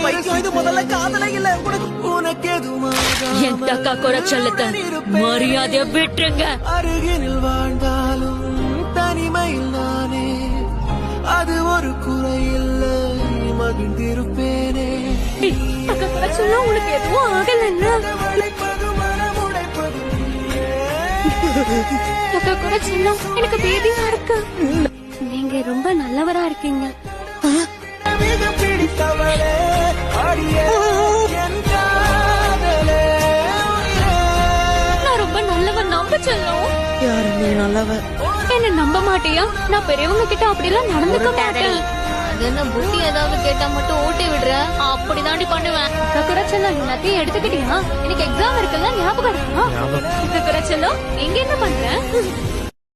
பைத்தியம் இது முதல்ல காதலை இல்ல உனக்கு என் தக்கா குறைச்சல்லத்த மரியாதைய விட்டுருங்க. அருகினில் வாழ்ந்தாலும் தனிமையில் நானே அது ஒரு குறையில்லை மகிழ்ந்திருப்பேனே. உனக்கு எதுவும் ஆகலன்னா எனக்கு பேதியா இருக்கு. நீங்க ரொம்ப நல்லவரா இருக்கீங்க. பிடித்தவளே அடியே என் காதலே. நான் ரொம்ப நல்லவன் நம்ப சொல்லும். யாரு நீ நல்லவ? என்ன நம்ப மாட்டியா? நான் பெரியவங்க கிட்ட அப்படிலாம் நடந்துக்க மாட்டேன். என்ன புத்தி ஏதாவது கேட்டா மட்டும் ஓட்டி விடுற? அப்படிதாண்டி பண்ணுவேன். குறைச்செல்லாம் எல்லாத்தையும் எடுத்துக்கிட்டியா? எனக்கு எக்ஸாம் இருக்குல்ல, ஞாபகம் இருக்கா? குறைச்செல்லாம் எங்க என்ன பண்ற?